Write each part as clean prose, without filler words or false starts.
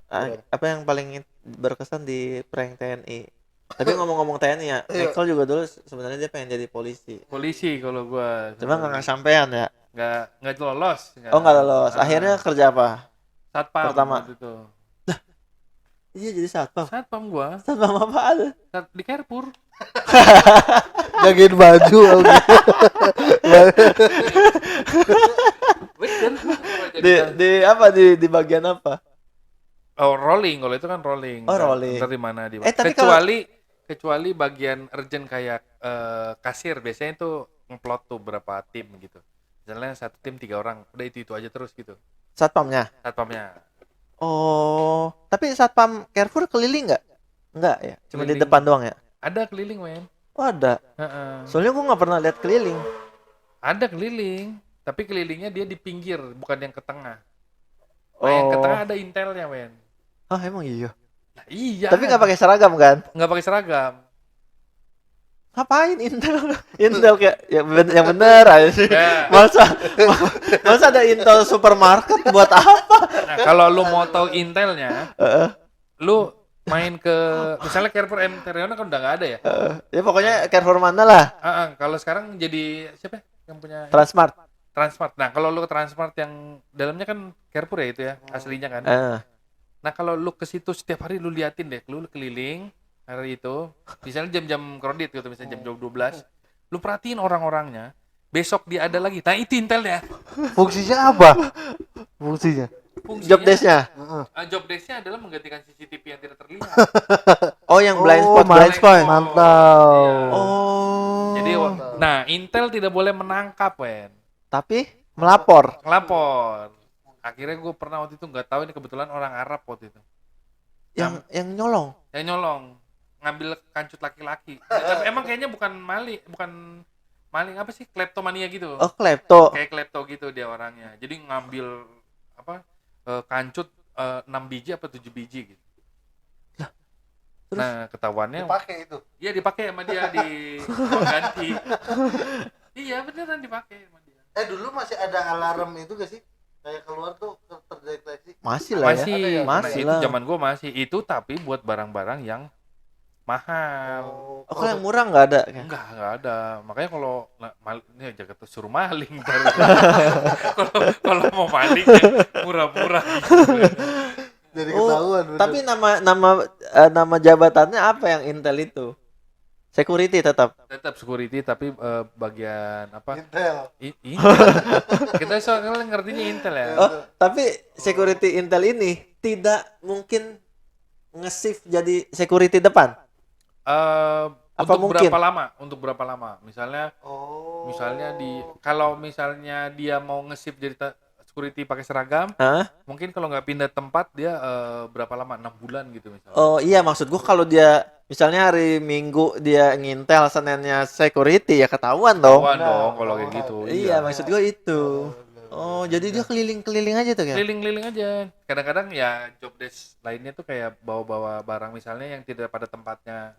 Apa yang paling berkesan di prank TNI? Tapi ngomong-ngomong TNI ya, Michael juga dulu sebenarnya dia pengen jadi polisi. Polisi kalau gua Cuma nggak sampean ya. nggak lolos, Oh nggak. nggak lolos. Akhirnya kerja apa? Satpam Pertama. waktu itu. Iya jadi satpam. Satpam gua, Satpam apaan? di Carrefour. Jagain baju gitu. Bener. Di apa di bagian apa? Oh, rolling, kalau itu kan rolling. Oh, rolling. Ntar di mana Tapi kecuali bagian urgent kayak kasir, biasanya itu ngeplot tuh berapa tim gitu. Misalnya satu tim 3 orang, udah itu aja terus gitu. satpamnya. Satpamnya. Oh, tapi satpam Carrefour keliling nggak? Nggak ya, cuma di Keliling. depan doang ya. Ada keliling, men. Oh ada. Heeh. Soalnya gua nggak pernah lihat keliling. Ada keliling, tapi kelilingnya dia di pinggir, bukan yang ke tengah. Nah, yang ke Oh. tengah ada intelnya, men. Ah emang iya. Nah, iya. Tapi nggak pakai seragam kan? Nggak pakai seragam. Ngapain Intel? Intel kayak yang bener aja sih. Ya. Masa ada Intel supermarket buat apa? Nah, kalau lu mau tahu intelnya, lu main ke misalnya Carrefour M Teriona kan udah nggak ada ya. Ya pokoknya Carrefour mana lah? Kalau sekarang jadi siapa ya yang punya Transmart. Transmart. Nah, kalau lu ke Transmart yang dalamnya kan Carrefour ya itu ya, aslinya kan. Eh, Nah, kalau lu ke situ setiap hari lu liatin deh, lu keliling hari itu, misalnya jam-jam kredit gitu, misalnya jam 12, lu perhatiin orang-orangnya, besok dia ada lagi. Nah, itu intelnya. Fungsinya apa? Fungsinya. job desk-nya. Job desk-nya adalah menggantikan CCTV yang tidak terlihat. Oh, yang blind spot, blind blind spot. spot. Mantap. Iya. Oh. Jadi, nah, Intel tidak boleh menangkap, Wen. Tapi melapor. Ngelapor. Akhirnya gue pernah waktu itu nggak tahu, ini kebetulan orang Arab waktu itu. Yang nyolong. Yang nyolong, ngambil kancut laki-laki. Tapi emang kayaknya bukan maling apa sih? Kleptomania gitu. Oh, klepto. Kayak klepto gitu dia orangnya. Jadi ngambil apa? Kancut 6 biji apa 7 biji gitu. Terus? Nah, ketahuannya Dipakai itu. iya dipakai sama dia di ganti. Iya, beneran dipakai sama dia. Dulu masih ada alarm itu gak sih? Kayak keluar tuh terdeteksi. Masih lah ya. Masih, Masih itu lah. zaman gua masih. Itu tapi buat barang-barang yang mahal. Oh, kalau yang murah nggak ada? Enggak ada. Makanya kalau ini Jakarta suruh maling ntar. kalau mau maling ya murah-murah gitu. Jadi Oh, ketahuan. bener. tapi nama jabatannya apa yang Intel itu? Security tetap. Tetap security tapi bagian apa? Intel. Intel. Kita soalnya ngertinya Intel ya. Oh, tapi security Intel ini tidak mungkin nge-shift jadi security depan. Apa Untuk mungkin? berapa lama? Untuk berapa lama? Misalnya Oh. kalau misalnya dia mau nge-shift jadi security pakai seragam, Hah? mungkin kalau nggak pindah tempat dia berapa lama? 6 bulan gitu misalnya. Oh iya, maksud gua kalau dia misalnya hari Minggu dia ngintel, Seninnya security ya ketahuan dong. Ketahuan dong kalau kayak gitu. Iya, maksud gua itu. Oh, jadi dia keliling-keliling aja tuh ya? Keliling-keliling aja. Kadang-kadang ya job desk lainnya tuh kayak bawa-bawa barang misalnya yang tidak pada tempatnya.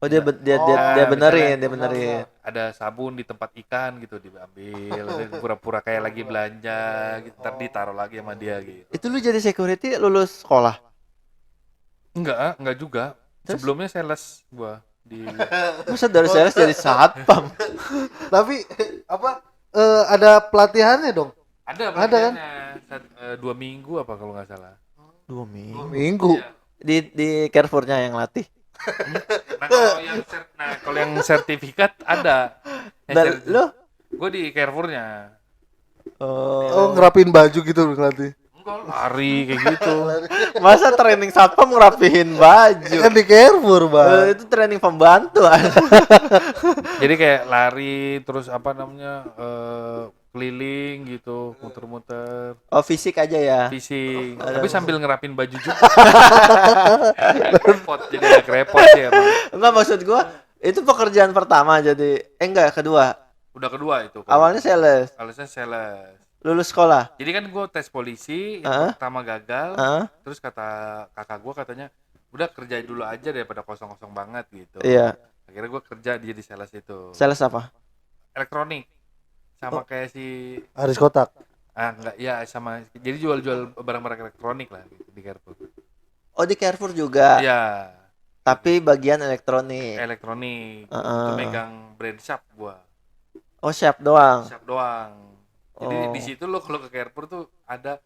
Oh, dia Nah, benerin, misalnya dia benerin. Ada sabun di tempat ikan gitu diambil, terus pura-pura kayak lagi belanja gitu, ntar ditaruh lagi sama dia gitu. Itu lu jadi security lulus sekolah? Enggak juga. Terus? Sebelumnya sales gua di Masa dari sales jadi satpam? Tapi apa? Ada pelatihannya dong. ada Ada kan? bagiannya 2 minggu apa kalau nggak salah. 2 minggu. Minggu. Iya. Di Carrefour-nya yang latih. Kalau yang sertifikat ada. Dan lu? Gue di Carrefour-nya. Oh, ngerapin baju gitu ngelatih. Enggak lari kayak gitu. Masa training satpam ngerapihin baju? Kan di Carrefour, Bang. Itu training pembantu. Jadi kayak lari terus apa namanya keliling gitu, muter-muter, Oh, fisik aja ya. fishing. Tapi sambil ngerapin baju juga. Repot, jadi agak repot sih emang. Enggak, maksud gua itu pekerjaan pertama jadi enggak, kedua. Udah kedua itu. Awalnya sales, Alasan sales. lulus sekolah. Jadi kan gue tes polisi, yang pertama gagal. Heeh. Terus kata kakak gue katanya, udah kerjain dulu aja daripada kosong-kosong banget gitu. Iya. Akhirnya gue kerja di sales itu. Sales apa? Elektronik. Sama kayak si Aris Kotak. enggak ya sama. Jadi jual-jual barang-barang elektronik lah gitu, di Carrefour. Oh, di Carrefour juga. Iya, Tapi bagian elektronik. elektronik. Itu Heeh. megang brand shop gua. Oh, Shop doang. Shop doang. Jadi Oh. di situ lo kalau ke Carrefour tuh ada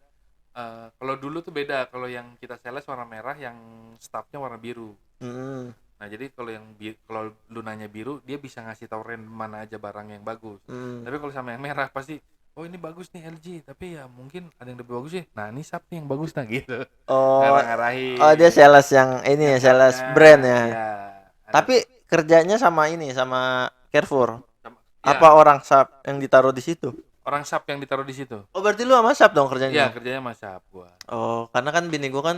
kalau dulu tuh beda, kalau yang kita sales warna merah, yang staffnya warna biru. Hmm. Nah, jadi kalau kalau lu nanya biru, dia bisa ngasih tahu random mana aja barang yang bagus. Hmm. Tapi kalau sama yang merah pasti, oh ini bagus nih LG, tapi ya mungkin ada yang lebih bagus sih. Nah, ini Sharp nih yang bagus nah gitu. Oh. Ngarah-ngarahin. Oh, dia sales yang ini ya, Yang sales Sharpnya, brand ya. Iya. Tapi kerjanya sama ini, sama Carrefour. Ya, Apa orang Shop yang ditaruh di situ? orang Sharp yang ditaruh di situ. Oh, berarti lu sama Shop dong Iya, kerjanya? kerjanya sama Sharp gua. Oh, karena kan bini gua kan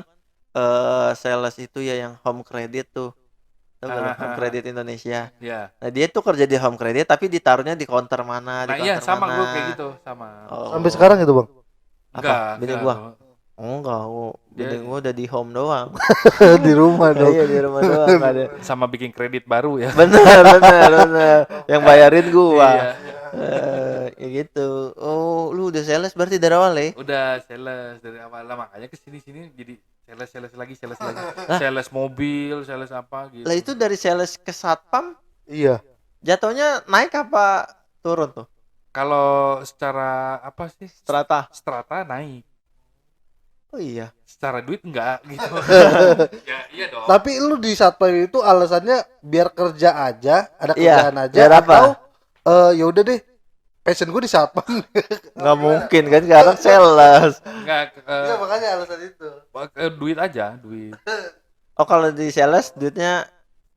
sales itu ya yang home credit tuh. Tahu gak lu? Home credit Indonesia. Iya. Nah, dia tuh kerja di home credit tapi ditaruhnya di counter mana, di Nah, iya counter sama mana. gua kayak gitu, sama. Oh. Sampai sekarang itu, Bang. Apa? Bini enggak. gua? Oh, enggak. Oh, bini Dia- gua udah di home doang. Di rumah dong. Iya, di rumah doang nggak ada. Sama bikin kredit baru ya. Bener. Yang bayarin gua. Iya. Ya gitu. Oh, lu udah sales berarti dari awal ya? Udah sales dari awal lah, makanya kesini jadi sales lagi. Sales mobil, sales apa gitu. Lah itu dari sales ke satpam Iya. jatuhnya naik apa turun tuh? Kalau secara apa sih? Strata. Strata naik. Oh iya. Secara duit enggak gitu. Ya iya dong. Tapi lu di satpam itu alasannya biar kerja aja, ada Iya, kerjaan aja, biar apa? atau ya udah deh, passion gue di satpam. Nggak mungkin kan sekarang sales. Enggak Iya, makanya alasan itu. duit aja, duit. Oh, kalau di sales duitnya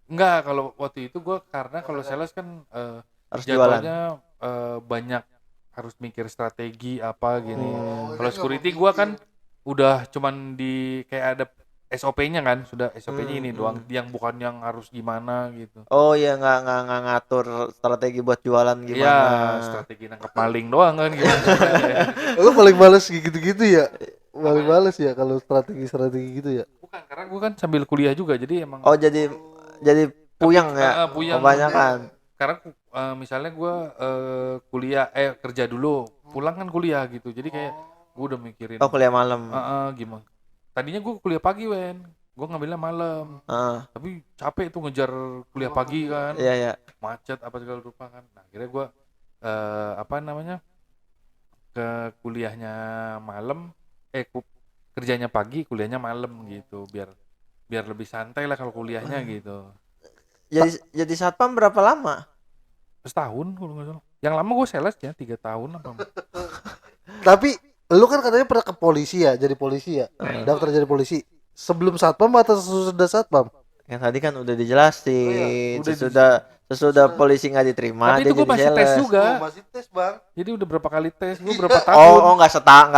Enggak, kalau waktu itu gua karena kalau sales kan harus jualan. jadwalnya banyak, harus mikir strategi apa gini. Oh, Kalau jadi security nggak gua kan udah cuman di kayak ada SOP-nya kan, sudah SOP-nya ini doang, yang bukan yang harus gimana gitu. Oh iya, nggak ngatur strategi buat jualan Iya, gimana. strategi nangkap maling doang kan gimana. Lu paling males gitu-gitu ya? Paling males ya kalau strategi-strategi gitu ya? Bukan, karena gua kan sambil kuliah juga, jadi emang Oh, jadi puyeng ya puyeng. kebanyakan. Karena misalnya gua kuliah kerja dulu, pulang kan kuliah gitu. Jadi kayak gua udah mikirin Oh, kuliah malam. gimana. Tadinya gua kuliah pagi, Wen. Gua ngambilnya malam. Heeh. Tapi capek tuh ngejar kuliah pagi kan. Iya. Macet apa segala rupa kan. Nah, akhirnya gua apa namanya? Ke kuliahnya malam, kerjanya pagi, kuliahnya malam gitu, biar lebih santai lah kalau kuliahnya gitu. Jadi satpam berapa lama? Setahun kalau nggak salah. Yang lama gue sales ya 3 tahun apa. Tapi lu kan katanya pernah ke polisi ya, jadi polisi ya, daftar jadi polisi. Sebelum satpam atau sesudah satpam? Yang tadi kan udah dijelasin. Oh iya, udah sesudah polisi nggak diterima Tapi dia itu gue jadi masih tes sales. juga. Masih tes, Bang. Jadi udah berapa kali tes, gue berapa tahun. Oh, nggak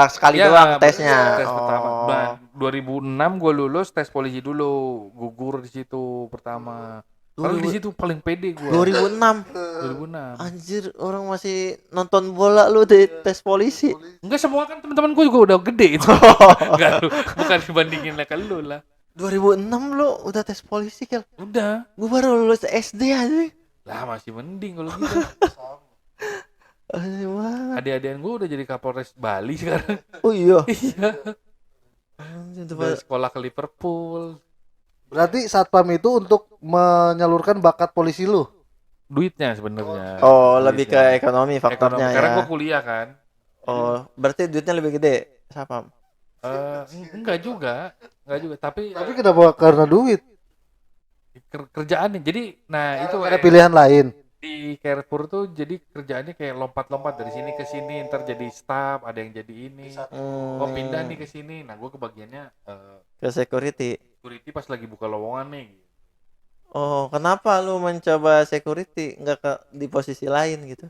sekali Iya, doang tesnya. Tes pertama. Oh. Nah, 2006 gue lulus tes polisi dulu, gugur di situ pertama. Karena di situ paling pede gue. 2006. 2006. Anjir, orang masih nonton bola lu di tes polisi. Enggak, semua kan teman-teman gue juga udah gede itu. Enggak, bukan dibandingin lah ke lu lah. 2006 lu udah tes polisi, Kel. Udah. Gua baru lulus SD aja. Lah masih mending kalau gitu. Anjir banget. Adik-adikan gue udah jadi Kapolres Bali sekarang. Oh iya. Iya. Anjir, Dari sekolah ke Liverpool. Berarti satpam itu untuk menyalurkan bakat polisi lu. Duitnya sebenarnya. Oh, lebih ke Duitnya. ekonomi faktornya Sekarang ya. gue kuliah kan. Oh, berarti duitnya lebih gede. Siapa? Enggak juga. Tapi Tapi kenapa karena duit? kerjaannya. Jadi, nah itu Ada pilihan lain. di Carrefour tuh jadi kerjaannya kayak lompat-lompat dari sini ke sini, ntar jadi staff, ada yang jadi ini. Oh, pindah nih ke sini. Nah, gue kebagiannya Ke security. security pas lagi buka lowongan nih. Oh, kenapa lu mencoba security nggak di posisi lain gitu?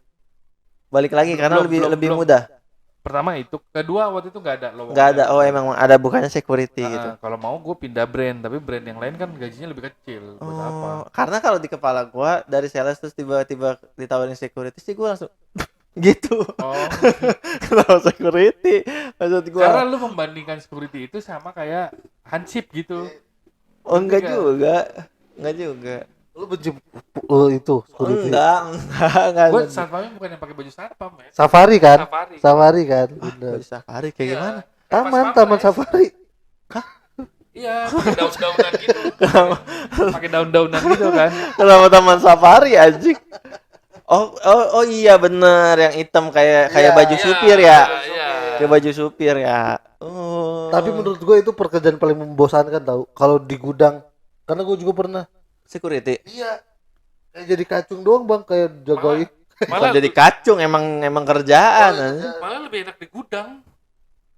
Balik lagi karena lebih belum. mudah. Pertama itu, kedua waktu itu nggak ada lowongan. Nggak ada. Oh, emang ada bukannya security gitu. Kalau mau gue pindah brand, tapi brand yang lain kan gajinya lebih kecil. Buat apa? Oh, karena kalau di kepala gua dari sales terus tiba-tiba ditawarin security sih gua langsung gitu. Oh, Kalau security maksud gua. karena lu membandingkan security itu sama kayak hansip gitu. Oh, enggak Enggak. juga. Enggak juga. Lu benci itu security. Enggak. Gue satpamnya bukan yang pakai baju satpam ya. Safari kan? Safari. Safari kan? Bener. Baju safari kayak Iya. gimana? Taman, Pas taman pampres. safari. Iya, pakai daun-daunan gitu. Pakai daun-daunan gitu kan. Kenapa taman safari anjing? Oh iya bener, yang hitam kayak Iya, baju Iya, supir ya. Iya. Kayak baju supir ya. Oh. Tapi menurut gue itu pekerjaan paling membosankan tau. Kalau di gudang, karena gue juga pernah. security. Iya. Kayak jadi kacung doang bang, kayak jagain. Bukan Malah jadi kacung, emang kerjaan. anjing. malah lebih enak di gudang.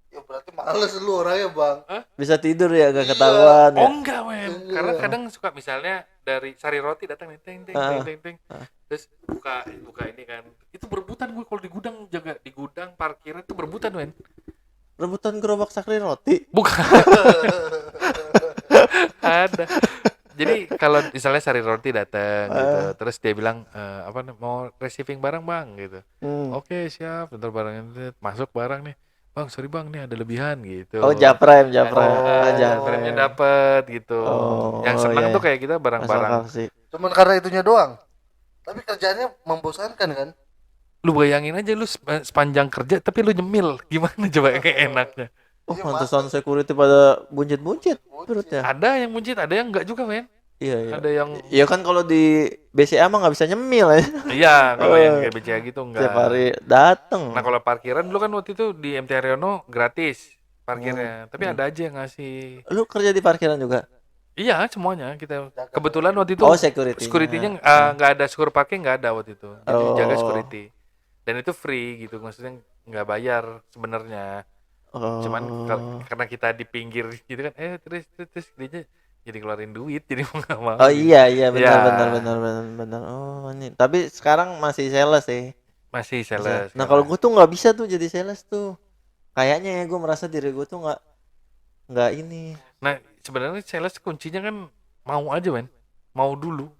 Ya berarti males lu orangnya bang. Bisa tidur ya, gak ketahuan ya. Oh enggak, men. Karena kadang suka misalnya dari Sari Roti datang nih, teng teng teng teng teng. Terus buka ini kan. Itu berebutan gue kalau di gudang, jaga di gudang parkiran itu berebutan, men. Rebutan gerobak Sakri Roti. Bukan. Ada. Jadi kalau misalnya Sari Roti datang gitu, terus dia bilang mau receiving barang, Bang, gitu. Oke, siap. Bentar barangnya masuk barang nih. Bang, sorry Bang, nih ada lebihan gitu. Oh, Japrem. Jamnya dapet gitu. Oh, Yang senang iya. tuh kayak kita Masuk barang-barang. akal sih. Cuman karena itunya doang. Tapi kerjaannya membosankan kan? Lu bayangin aja lu sepanjang kerja tapi lu nyemil. Gimana coba kayak enaknya? Oh, Iya, pantesan security pada buncit-buncit perutnya. Ada yang muncit, ada yang enggak juga, men. Iya. Ada yang Iya kan kalau di BCA mah nggak bisa nyemil ya. iya, kalau yang kayak BCA gitu enggak. Tiap hari dateng. Nah, kalau parkiran dulu kan waktu itu di MT Haryono gratis parkirnya. Tapi ada aja yang ngasih. Lu kerja di parkiran juga? Iya, semuanya kita. Kebetulan waktu itu Oh, security-nya. security-nya nggak ada secure parking, nggak ada waktu itu. Jadi jaga security. Dan itu free gitu, maksudnya nggak bayar sebenarnya. Oh. Cuman karena kita di pinggir gitu kan, terus dia jadi keluarin duit, jadi mau nggak mau. Oh iya benar Ya. benar. Oh, ini. Tapi sekarang masih sales sih. Masih sales. Nah, kalau gue tuh nggak bisa tuh jadi sales tuh. Kayaknya ya gue merasa diri gue tuh nggak ini. Nah, sebenarnya sales kuncinya kan mau aja, men. Mau dulu.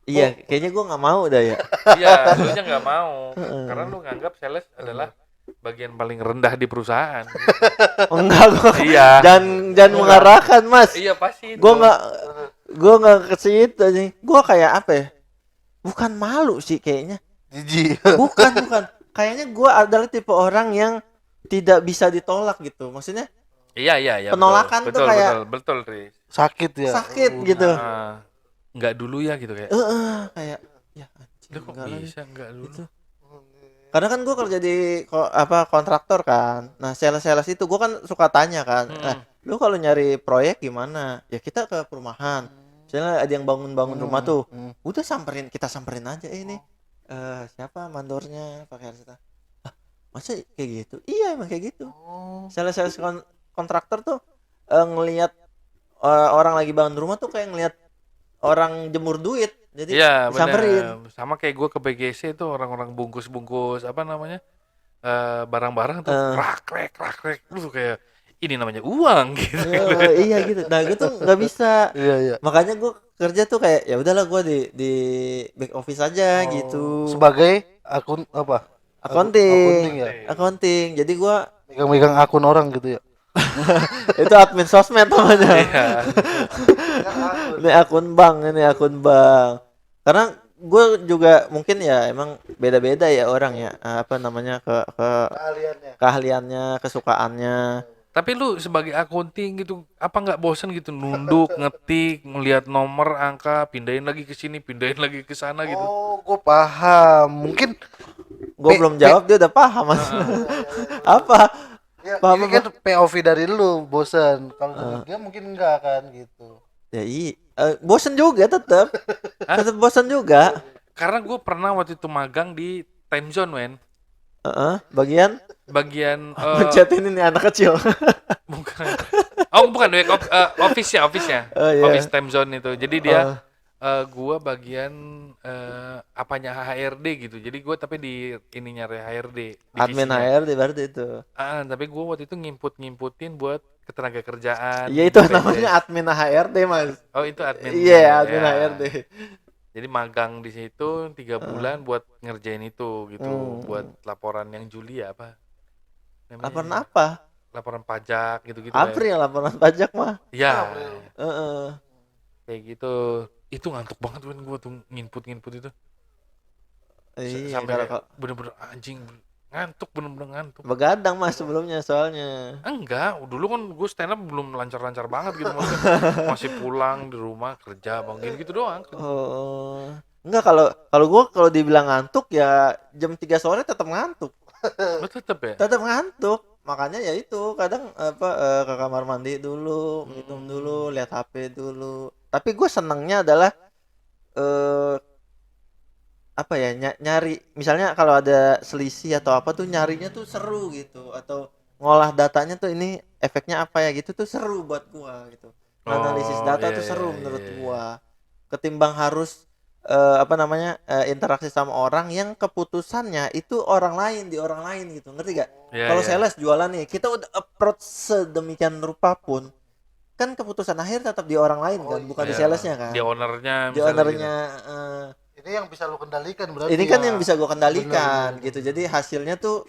Iya, kayaknya gue nggak mau dah ya. Iya, lu nya nggak mau. Karena lu nganggap sales adalah bagian paling rendah di perusahaan. Oh, enggak gue. Iya. Jangan mengarahkan, Mas. Iya, pasti itu. Gue nggak ke situ nih. Gue kayak apa ya? Bukan malu sih kayaknya. Jijik. Bukan. Kayaknya gue adalah tipe orang yang tidak bisa ditolak gitu. Maksudnya Iya. penolakan tuh kayak betul, Riz. Sakit ya. sakit gitu. Nggak dulu ya gitu kayak. Kayak ya anjing, Lu kok enggak lagi. bisa nggak dulu? Gitu. Karena kan gue kerja di kontraktor kan. Nah, sales itu gue kan suka tanya kan. Lu kalau nyari proyek gimana? Ya kita ke perumahan. Misalnya ada yang bangun rumah tuh. Udah kita samperin aja ini. Siapa mandornya pakai harta. Masa kayak gitu? Iya, emang kayak gitu. Sales kontraktor tuh ngelihat orang lagi bangun rumah tuh kayak ngelihat orang jemur duit. Jadi Iya, disamperin. bener. Sama kayak gue ke BGC itu orang-orang bungkus-bungkus apa namanya barang-barang tuh rak-rek. Lu kayak ini namanya uang gitu. Iya gitu. Nah, gue tuh nggak bisa. Iya. Makanya gue kerja tuh kayak ya udahlah gue di back office aja gitu. Sebagai akun apa? Accounting ya. Accounting. Jadi gue Megang-megang akun orang gitu ya. itu admin sosmed namanya. Iya. Ini akun bank. Karena gue juga mungkin ya emang beda-beda ya orang ya apa namanya ke keahliannya, kesukaannya. Tapi lu sebagai accounting gitu, apa nggak bosen gitu nunduk, ngetik, melihat nomor, angka, pindahin lagi ke sini, pindahin lagi ke sana gitu? Oh, gue paham. Mungkin Gue belum jawab dia udah paham mas. Apa? ya, Paham ini kan POV dari lu bosan. Kalau dari dia mungkin enggak kan gitu. Ya bosen juga tetap bosen juga. Karena gue pernah waktu itu magang di time zone, men. Bagian Bagian ini anak kecil. bukan. Oh, bukan office-nya. Oh, iya. Office time zone itu. Jadi dia gua bagian apanya HRD gitu. Jadi gua tapi di ininya HRD, Admin divisinya. HRD berarti itu. Tapi gua waktu itu ngimputin buat ketenaga kerjaan. Iya itu BPJS. namanya admin HRD mas. Oh, itu admin. Iya admin Ya. HRD. Jadi magang di situ 3 bulan buat ngerjain itu gitu, buat laporan yang Juli ya apa? Namanya? Laporan apa? Laporan pajak gitu-gitu. April laporan pajak mah. Ya. Kayak gitu. Itu ngantuk banget kan gua tuh nginput itu. Iya, Sampai kalau bener-bener anjing Ngantuk, bener-bener ngantuk. Begadang Mas sebelumnya soalnya. Enggak, dulu kan gue stand up belum lancar-lancar banget gitu maksudnya. Masih pulang di rumah kerja bangun gitu doang. Oh. Enggak, kalau kalau gua kalau dibilang ngantuk ya jam 3 sore tetap ngantuk. Oh, tetep ya? Tetap ngantuk. Makanya ya itu kadang apa ke kamar mandi dulu, minum dulu, lihat HP dulu. Tapi gue senengnya adalah eh apa ya nyari misalnya kalau ada selisih atau apa tuh nyarinya tuh seru gitu atau ngolah datanya tuh ini efeknya apa ya gitu tuh seru buat gua gitu. Analisis Oh, data iya tuh iya seru iya menurut iya. gua ketimbang harus apa namanya interaksi sama orang yang keputusannya itu orang lain di orang lain gitu, ngerti gak? Iya Kalau iya. sales jualan nih kita udah approach sedemikian rupa pun kan keputusan akhir tetap di orang lain kan, bukan di Iya. salesnya Di kan, ownernya di misalnya gitu. ownernya. Ini yang bisa lu kendalikan berarti Ini kan ya. yang bisa gua kendalikan Bener, gitu, jadi hasilnya tuh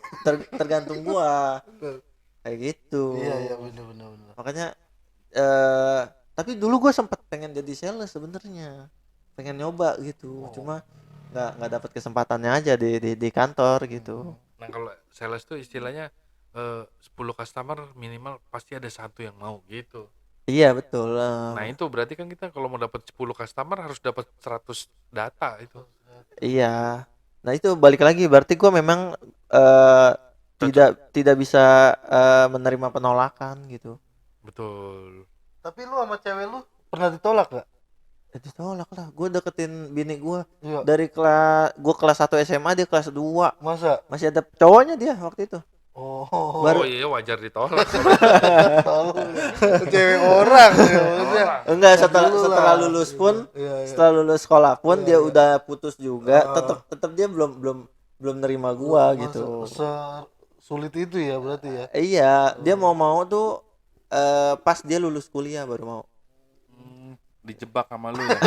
tergantung gua bener. kayak gitu. Iya iya bener. Makanya eh tapi dulu gua sempet pengen jadi sales sebenarnya, pengen nyoba gitu, cuma nggak dapat kesempatannya aja di kantor gitu. Nah, kalau sales tuh istilahnya 10 customer minimal pasti ada satu yang mau gitu. Iya betul. Nah, itu berarti kan kita kalau mau dapat 10 customer harus dapat 100 data itu. Iya. Nah itu balik lagi berarti gua memang eh tidak bisa menerima penolakan gitu. Betul. Tapi lu sama cewek lu pernah ditolak gak? Ditolak lah. Gue deketin bini gue Iya. dari kelas 1 SMA, dia kelas 2. Masa? Masih ada cowoknya dia waktu itu. Oh, Oh iya, wajar ditolak. tolong. Cewek orang ya maksudnya. Enggak, Ntar setelah dulu setelah lah. lulus pun, Iya, iya. setelah lulus sekolah pun Iya, dia iya. udah putus juga. Ah. Tetap dia belum nerima gua gitu. Sulit itu ya berarti ya. Iya, dia mau tuh pas dia lulus kuliah baru mau. Dijebak sama lu ya.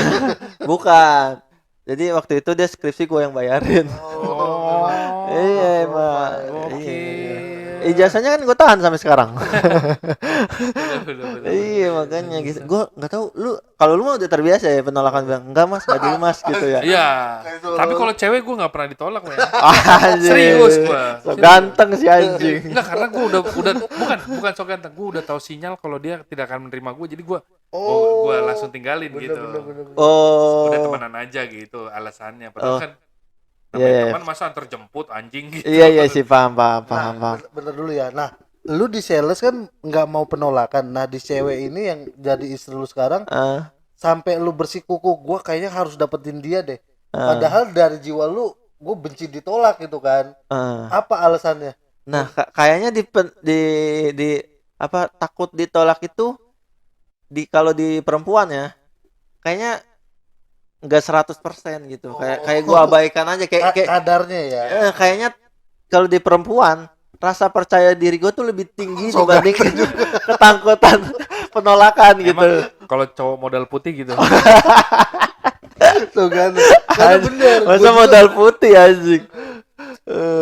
Bukan. Jadi waktu itu dia skripsi gua yang bayarin. Oh. Iya emang. Oke. Ijazahnya kan gue tahan sampai sekarang. Bener. Iya makanya gitu. Gue nggak tahu lu kalau lu mah udah terbiasa ya penolakan bilang enggak mas, nggak dulu mas gitu ya. Iya. Tapi kalau cewek gue nggak pernah ditolak, men. Anjing. Serius gua. So ganteng si anjing. Enggak, karena gue udah bukan so ganteng, gue udah tahu sinyal kalau dia tidak akan menerima gue, jadi gue gue langsung tinggalin gitu. Oh. Udah temenan aja gitu alasannya. Padahal kan Iya, namanya iya. teman masa antar jemput anjing gitu. Iya sih paham. Bener dulu ya. Nah, lu di sales kan nggak mau penolakan. Nah, di cewek ini yang jadi istri lu sekarang sampai lu bersikukuh, gua kayaknya harus dapetin dia deh. Padahal dari jiwa lu, gua benci ditolak gitu kan. Apa alasannya? Nah, kayaknya di apa takut ditolak itu kalau di perempuan ya. Kayaknya enggak 100% gitu. Kayak gua abaikan aja kayak Kadarnya ya. Kayaknya kalau di perempuan rasa percaya diri gue tuh lebih tinggi dibandingkan ketakutan penolakan gitu. Emang kalau cowok modal putih gitu. Tuh kan. Karena bener. Masa modal putih anjing.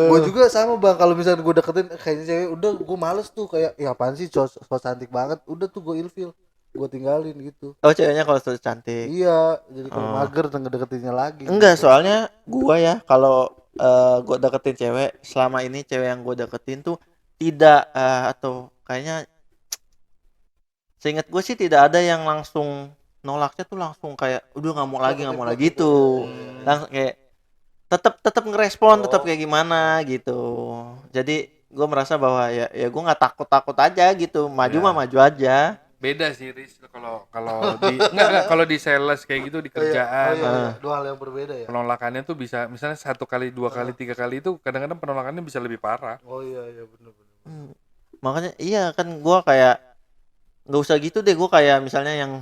Gue juga sama bang, kalau misalnya gue deketin kayaknya cewek, udah gue males tuh, kayak ya apaan sih, so cantik banget, udah tuh gue ilfil, gue tinggalin gitu. Oh ceweknya kalau sudah cantik. Iya, jadi kalau mager ngedeketinnya lagi. Enggak, soalnya gua ya kalau gua deketin cewek, selama ini cewek yang gua deketin tuh tidak atau kayaknya seingat gue sih tidak ada yang langsung nolaknya tuh langsung kayak udah nggak mau lagi gitu. Langsung kayak tetap ngerespon, tetap kayak gimana gitu. Jadi gue merasa bahwa ya gue nggak takut aja gitu, maju mah maju aja. Beda sih Riz, kalau di enggak kalau di sales kayak gitu di kerjaan. Dua hal yang berbeda ya. Penolakannya tuh bisa misalnya 1 kali, 2 kali, 3 kali itu kadang-kadang penolakannya bisa lebih parah. Oh iya benar. Makanya iya kan gue kayak nggak usah gitu deh, gue kayak misalnya yang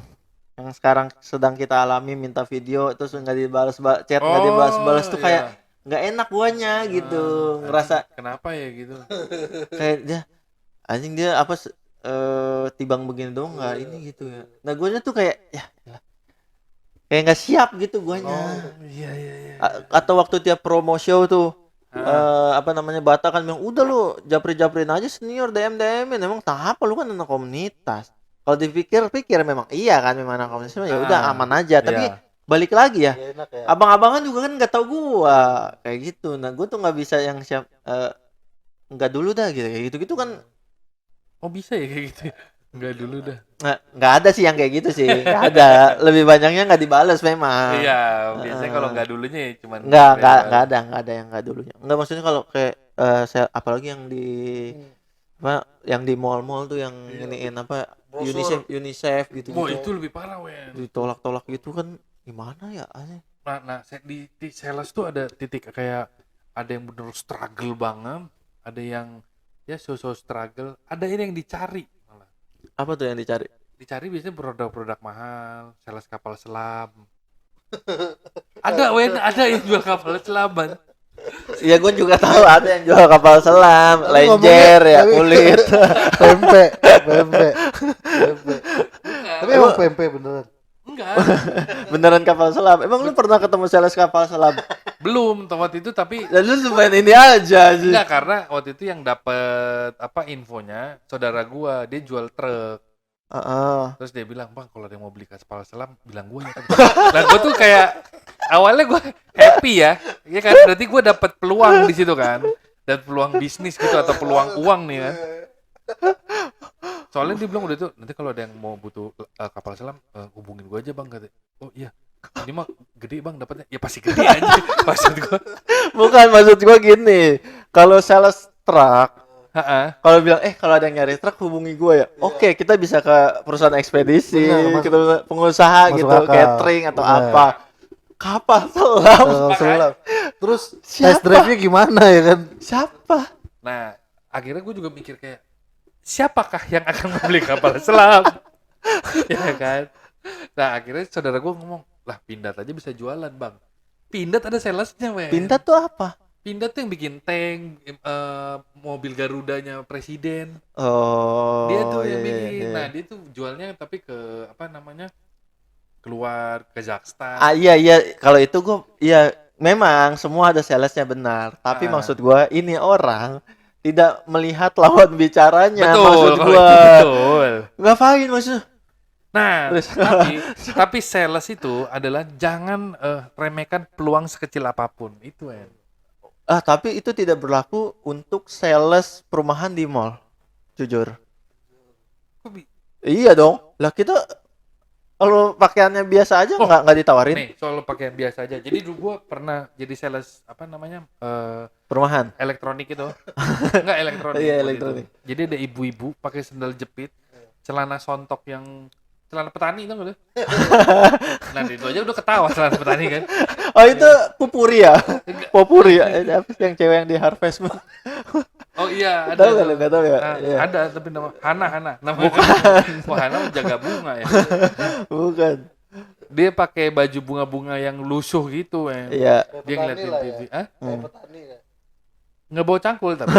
sekarang sedang kita alami, minta video terus nggak dibalas chat, nggak dibalas tuh kayak nggak enak guanya gitu, ngerasa kenapa ya gitu. kayak dia anjing, dia apa tibang begini dong nggak ini gitu ya. Nah guanya tuh kayak ya kayak nggak siap gitu guanya. Iya. Atau waktu tiap promo show tuh apa namanya Bata kan bilang udah lu japrin aja senior, DM emang tahap lu kan anak komunitas. Kalau dipikir-pikir memang iya kan, memang anak komunitas ya udah aman aja. Tapi balik lagi ya, abang-abangan juga kan nggak tahu gua kayak gitu. Nah gua tuh nggak bisa yang siap nggak dulu dah gitu kayak gitu kan. Oh bisa ya kayak gitu. Enggak dulu dah. Nggak ada sih yang kayak gitu sih, nggak ada. Lebih banyaknya nggak dibales memang. Iya, biasanya kalau nggak dulunya ya cuman Nggak ada yang nggak dulunya. Nggak, maksudnya kalau kayak apalagi yang di apa, yang di mall-mall tuh yang iniin apa, Brosur. UNICEF gitu Wah, gitu itu lebih parah, Wen. ditolak-tolak gitu kan, gimana ya aneh. Nah, di sales tuh ada titik kayak ada yang bener struggle banget, ada yang ya so-so struggle, ada ini yang dicari malah. Apa tuh yang dicari? Dicari biasanya produk-produk mahal, sales kapal selam. Ada, Wen, ada yang jual kapal selaman. Ya gue juga tahu ada yang jual kapal selam, Tapi lenjer ya, tapi- kulit. Pempek. Tapi emang Enggak, pempek beneran. enggak. Beneran kapal selam. Emang lu pernah ketemu sales kapal selam? Belum waktu itu tapi Dan lu lumayan ini aja sih. enggak, karena waktu itu yang dapet apa infonya saudara gua, dia jual truk. Heeh. Terus dia bilang, "Bang, kalau ada yang mau beli kapal selam, bilang gua ya." Nah, gua tuh kayak awalnya gua happy ya. Iya kan, berarti gua dapat peluang di situ kan. Dan peluang bisnis gitu atau peluang uang nih kan. Soalnya dia bilang udah tuh, nanti kalau ada yang mau butuh kapal selam, hubungin gua aja, Bang, katanya. Oh iya. Ini mah gede, Bang, dapatnya. Ya pasti gede aja. Maksud gua. Bukan, maksud gua gini. Kalau sales truk, Heeh. kalau bilang kalau ada yang nyari truk hubungi gua ya. Oke, kita bisa ke perusahaan ekspedisi, Benar, kita bisa pengusaha masuk gitu, akal. catering atau Benar. apa. Kapal selam. Selam. Terus Siapa? test drive-nya gimana ya kan? Siapa? Nah, akhirnya gue juga mikir kayak, siapakah yang akan membeli kapal selam? Ya kan? Nah, akhirnya saudara gue ngomong, lah Pindad aja bisa jualan, Bang. Pindad ada salesnya, men. Pindad tuh apa? Pindad tuh yang bikin tank, mobil Garudanya presiden. Oh, Dia tuh yang iya, bikin. iya. Nah, dia tuh jualnya tapi ke, apa namanya, keluar Kazakhstan. Iya, kalau itu gua iya memang semua ada salesnya benar, tapi maksud gua ini orang tidak melihat lawan bicaranya, maksud kalau gua. itu betul. Ngapain maksudnya? Nah, Terus. tapi sales itu adalah jangan remehkan peluang sekecil apapun. Itu, En. Tapi itu tidak berlaku untuk sales perumahan di mall. Jujur. Kok bi- Iya dong. Lah kita kalau pakaiannya biasa aja Oh, nggak ditawarin Nih, soal pakaian biasa aja. Jadi dulu gua pernah jadi sales apa namanya? perumahan. Elektronik itu. Enggak elektronik. Iya, waktu elektronik. itu. Jadi ada ibu-ibu pakai sendal jepit, celana sontok yang celana petani itu enggak? Nah, itu aja udah ketawa celana petani kan. Oh, itu pupuri ya? Popuri ya? Apa sih yang cewek yang di Harvest Moon? Oh iya, ada. Tahu nggak tuh. lu? Nggak tahu ya? Nah, Iya. ada tapi nama Hana. Nama Wah, Hana jaga bunga ya. Bukan. Dia pakai baju bunga-bunga yang lusuh gitu, men. Iya. Dia ngeliatin Petani lah TV. ya. Hah? Kayak petani ya. Nggak bawa cangkul tapi.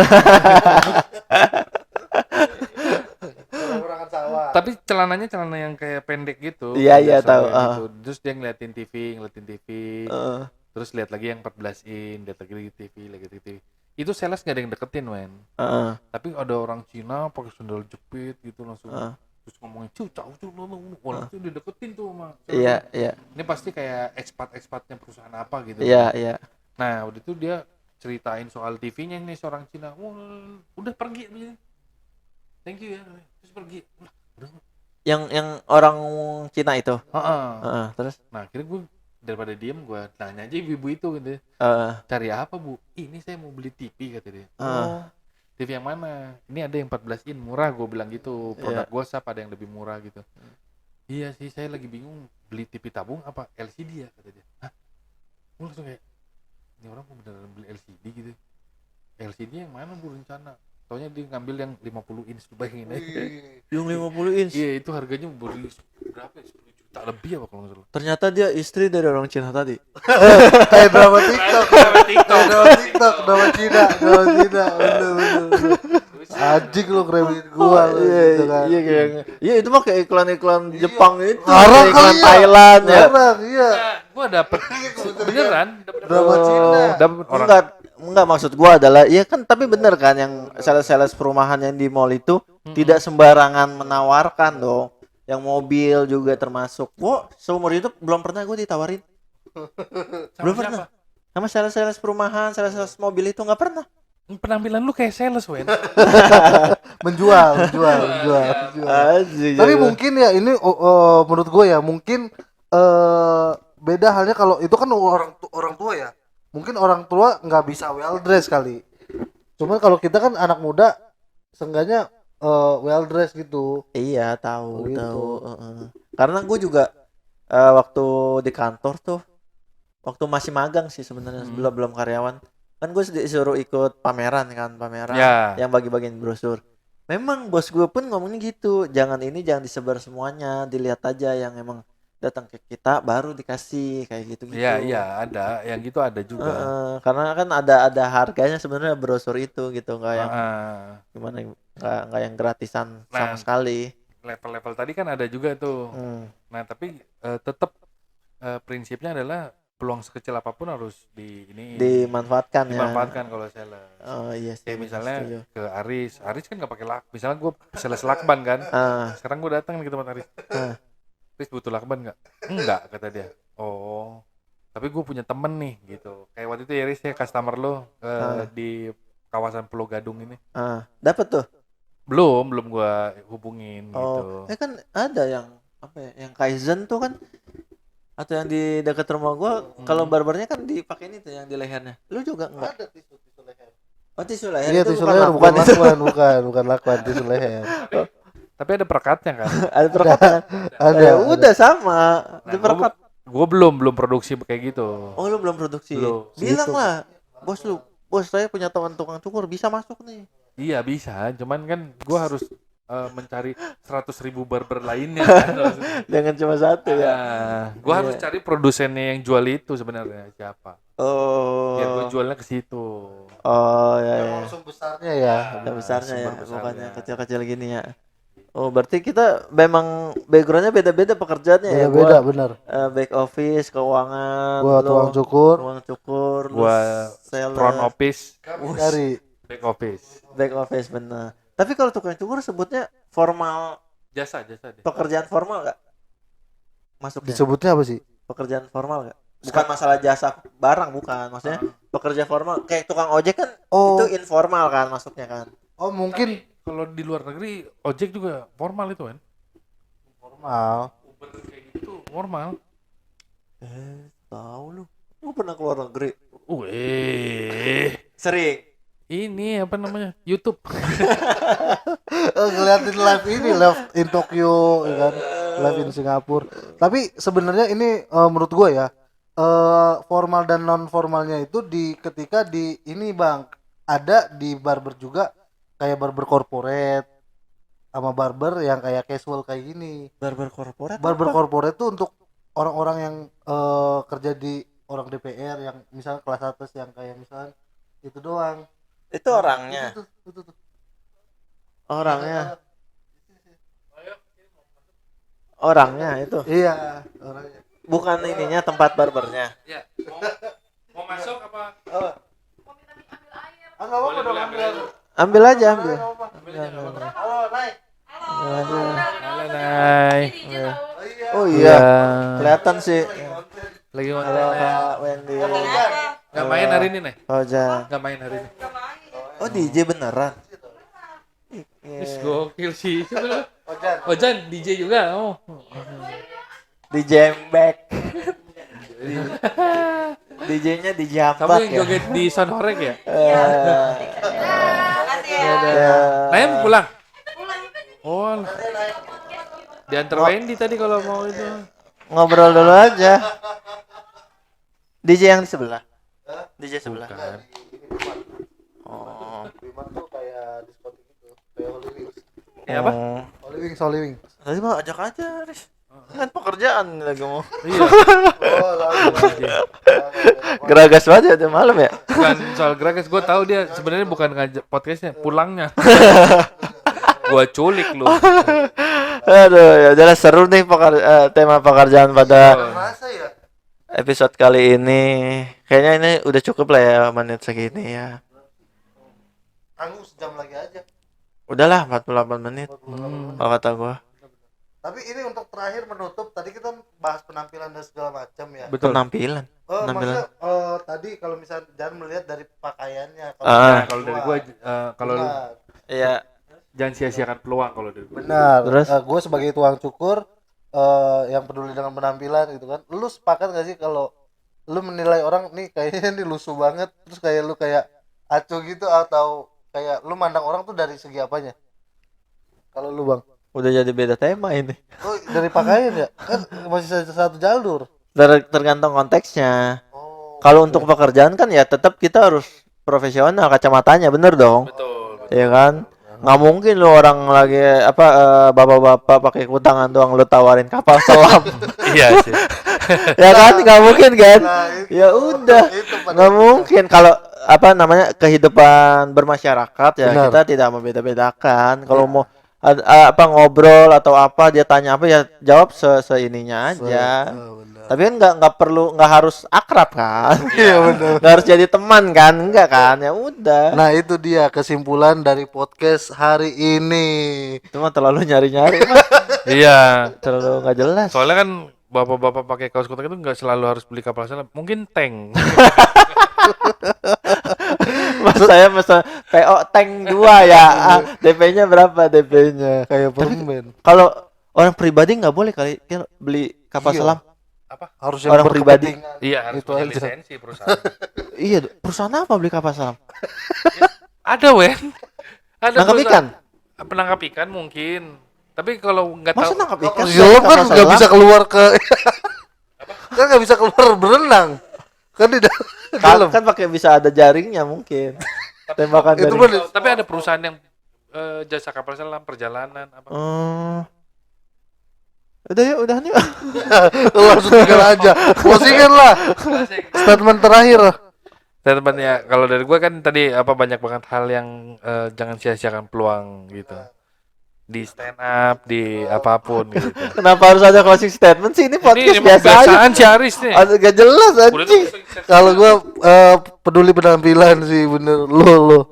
Orang-orangan sawah. Tapi celananya celana yang kayak pendek gitu. Iya, biasa tahu, kayak gitu. Terus dia ngeliatin TV. Heeh. Terus lihat lagi yang 14 in, lihat lagi di TV, lagi di TV. Itu sales nggak ada yang deketin, men. Heeh. Tapi ada orang Cina pakai sandal jepit gitu langsung. Heeh. Terus ngomongin wah itu dideketin tuh sama. Iya, iya. Ini pasti kayak ekspat-ekspatnya perusahaan apa gitu. Iya, iya. Nah, waktu itu dia ceritain soal TV-nya nih seorang Cina. Wah, udah pergi begini. Thank you ya. Terus pergi. Udah. Yang orang Cina itu. Heeh. Heeh, terus Nah, akhirnya gue daripada diem gue tanya aja ibu-ibu itu gitu. heeh. Cari apa, Bu? Ini saya mau beli TV kata dia. Ah. Oh, TV yang mana? Ini ada yang 14 in murah, gue bilang gitu. Produk gue ada yang lebih murah gitu. Iya sih, saya lagi bingung beli TV tabung apa LCD ya kata dia. Hah? Gue langsung kayak ini orang mau beneran beli LCD gitu. LCD yang mana Bu rencana? Taunya dia ngambil yang 50 inch tuh, bayangin aja. Yang 50 inch. Iya, itu harganya berapa ya? 10 juta lebih apa kalau nggak salah. Ternyata dia istri dari orang Cina tadi. Kayak drama TikTok. TikTok. Drama Cina. Bener. Anjing lu ngeremehin gua lu gitu kan. Iya kayaknya. Iya, itu mah kayak iklan-iklan Jepang itu, Ngarang kayak iklan kali ya. Thailand ya. Ngarang, iya. Gue dapet beneran dapet Drama Cina. dapet orang Enggak, maksud gua adalah iya kan, tapi bener kan yang sales-sales perumahan yang di mall itu tidak sembarangan menawarkan dong. Yang mobil juga termasuk. Gua seumur hidup belum pernah gua ditawarin. sama Belum siapa? pernah. Sama sales-sales perumahan, sales-sales mobil itu nggak pernah. Penampilan lu kayak sales, Wen. menjual. Anjing, Tapi jago. mungkin ya ini menurut gue ya mungkin beda halnya kalau itu kan orang tua ya. Mungkin orang tua nggak bisa well dress kali. Cuman kalau kita kan anak muda, seenggaknya well dress gitu. Iya, tahu, Oh, gitu. tahu. Karena gue juga waktu di kantor tuh, waktu masih magang sih sebenarnya, belum karyawan. Kan gue disuruh ikut pameran Ya. yang bagi-bagiin brosur. Memang bos gue pun ngomongnya gitu, jangan disebar semuanya, dilihat aja yang emang datang ke kita baru dikasih kayak gitu-gitu. Iya, ada. Yang gitu ada juga. Karena kan ada harganya sebenarnya brosur itu gitu, nggak yang Heeh. gimana, nggak yang gratisan sama Nah, sekali. level-level tadi kan ada juga tuh. Nah, tapi tetap prinsipnya adalah peluang sekecil apapun harus Dimanfaatkan ya. dimanfaatkan kalau sales. Oh iya sih, Kayak bener, misalnya setuju. ke Aris kan nggak pakai misalnya gue sales lakban kan. Sekarang gue datang nih ke tempat Aris. Aris butuh lakban nggak? Enggak, kata dia. Oh, tapi gue punya temen nih gitu. Kayak waktu itu Aris ya customer lo di kawasan Pulau Gadung ini. Dapat tuh. Belum gue hubungin gitu. Kan ada yang apa ya, yang Kaizen tuh kan, atau yang di dekat rumah gua, kalau barbernya kan dipakein itu yang di lehernya. Lu juga enggak? Ada tisu leher. Oh, tisu leher Iya, itu tisu bukan leher lakban itu. bukan lakban, tisu leher. Tapi ada perekatnya kan. Ada perekatnya kan? Ada. Ya udah sama. Di Nah, perekat. gue belum produksi kayak gitu. Oh, lu belum produksi. Belum. Bilang Gitu. lah, bos saya punya teman tukang cukur, bisa masuk nih. Iya bisa, cuman kan gue harus mencari 100.000 barber lainnya kan. Jangan cuma satu ya. Gue harus cari produsennya yang jual itu sebenarnya siapa. Biar gue Oh. jualnya ke situ. Oh ya, ya. Langsung besarnya ya. Yang besarnya ya, sumber bukannya besarnya. kecil-kecil gini ya. Oh, berarti kita memang backgroundnya beda-beda pekerjaannya ya. Beda-beda Gua bener. back office, keuangan, Gua lu tukang cukur, tukang cukur, lu Gue sales, front office, dari back office, back office bener. Tapi kalau tukang cukur sebutnya formal, jasa deh. pekerjaan formal nggak? Masuknya disebutnya apa sih? pekerjaan formal nggak? Bukan masalah jasa barang, bukan. Maksudnya pekerja formal kayak tukang ojek kan, Oh. itu informal kan masuknya kan. Oh, mungkin Kalau di luar negeri ojek juga formal itu kan. formal. Uber kayak gitu formal. Tahu lu. Lu pernah keluar negeri? Sering. Ini apa namanya? YouTube. Ngeliatin live ini, live in Tokyo ya kan, live in Singapura. Tapi sebenarnya ini menurut gue ya, formal dan non formalnya itu ketika di ini Bang, ada di barber juga, kayak barber corporate sama barber yang kayak casual kayak gini. Barber corporate. Barber corporate tuh untuk orang-orang yang kerja di orang DPR yang misalnya kelas atas, yang kayak misalnya itu doang. Itu orangnya. Itu tuh. Orangnya itu. Iya, orangnya. Bukan ininya, tempat barbernya. Ya. Mau masuk apa? Enggak apa-apa dong, ambil. Ambil aja, ambil. Oh, naik. Halo, Nay. Oh iya. Kelihatan sih. Lagi Halo ngonten. Kak Wendy. Nggak main hari ini, Nay? Oja. Nggak main hari ini. Oh, DJ beneran. Wis gokil sih. Coba lu. Ojan DJ juga. Oh. DJ back. DJ-nya DJ Kamu Ambak yang ya. joget di Sonorek ya? Ya. Nayam pulang. Oh. Diantar Wendy tadi kalau mau itu. Ngobrol dulu aja. DJ yang di sebelah. DJ sebelah. Bukan. Oh. Primat tuh kayak diskotik gitu, kayak Holy Wings. Ya apa? Oh. Holy Wings. Tadi mah ajak aja, Riz. Kan pekerjaan lagi mau. Iya. Oh, lalu. Geragas banget ya tiap malam ya. Bukan soal Gragas, gue tahu dia sebenarnya bukan ngajak podcastnya, pulangnya. Gua culik lu. Aduh, ya udah seru nih tema pekerjaan pada Masa ya? episode kali ini. Kayaknya ini udah cukup lah ya menit segini ya. Tanggung sejam lagi aja. Udahlah 48 menit kalau kata gua. Tapi ini untuk terakhir menutup, tadi kita bahas penampilan dan segala macam ya. Betul. Penampilan. penampilan. Maksudnya tadi kalau misalnya jangan melihat dari pakaiannya. Nah, kalau dari gue kalau lu Benar. Iya. jangan sia-siakan peluang kalau dari gue. Benar. Terus? Gue sebagai tukang cukur yang peduli dengan penampilan gitu kan. Lu sepakat gak sih kalau lu menilai orang nih kayaknya nih lusuh banget, terus kayak lu kayak acuh gitu, atau kayak lu mandang orang tuh dari segi apanya? Kalau lu Bang, Udah jadi beda tema ini. oh dari pakaian ya? Kan masih satu jalur. Tergantung konteksnya. Oh. Kalau untuk pekerjaan kan ya tetap kita harus profesional kacamatanya, bener dong. Betul. Iya kan? Nggak mungkin lu orang lagi bapak-bapak pakai kutangan doang lu tawarin kapal selam. Iya sih. Ya kan? Nggak mungkin kan? Nah, itu. Ya udah. Itu pada Nggak mungkin kalau kehidupan bermasyarakat ya Benar. kita tidak membeda-bedakan. Kalau mau ngobrol atau apa dia tanya apa ya jawab seininya aja. benar. Tapi kan nggak harus akrab kan? Iya benar. Nggak harus jadi teman kan? Enggak kan? Ya udah. Nah, itu dia kesimpulan dari podcast hari ini. Cuma terlalu nyari-nyari Mas. Iya. Terlalu nggak jelas. Soalnya kan bapak-bapak pakai kaos kutang itu nggak selalu harus beli kapal selam. Mungkin tank. Mas saya mesen PO tank 2 ya. DP-nya berapa DP-nya? Kayak permen. Kalau orang pribadi nggak boleh kali beli kapal Iya. selam. Harus yang Orang pribadi. berkepentingan. Iya, harus Itu punya aja. lisensi perusahaan. Iya, perusahaan apa beli kapal selam? Ada, Wen. Ada Nangkap perusahaan. ikan. Penangkap ikan mungkin. Tapi kalau nggak Masa tahu, nangkap ikan? Film kan Kapal nggak selam? bisa keluar ke kan nggak bisa keluar berenang kan di dalam. Kan pakai bisa ada jaringnya mungkin. Tembakan Itu jaring. pun tapi ada perusahaan yang jasa kapal selam perjalanan apa. Udah yuk, udahan yuk. langsung tinggal aja. Closingan lah. Statement terakhir. Statementnya kalau dari gue kan tadi banyak banget hal yang jangan sia-siakan peluang gitu. Di stand up, di apapun gitu. Kenapa harus ada closing statement sih? Ini podcast Ini biasa aja. kebiasaan si Aris nih. Gak jelas Udah anjing. tuh, Kalau gua peduli penampilan sih bener lo.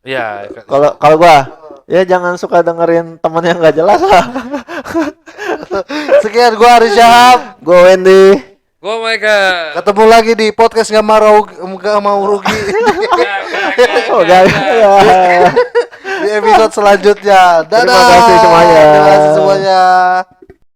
ya, Kalau gua ya jangan suka dengerin teman yang gak jelas lah. Sekian gua Aris Syahab. Gua Wendy. gue mereka. Ketemu lagi di podcast nggak mau rugi Oh gak ya. di episode selanjutnya. Dadah. Terima kasih semuanya. Terima kasih semuanya.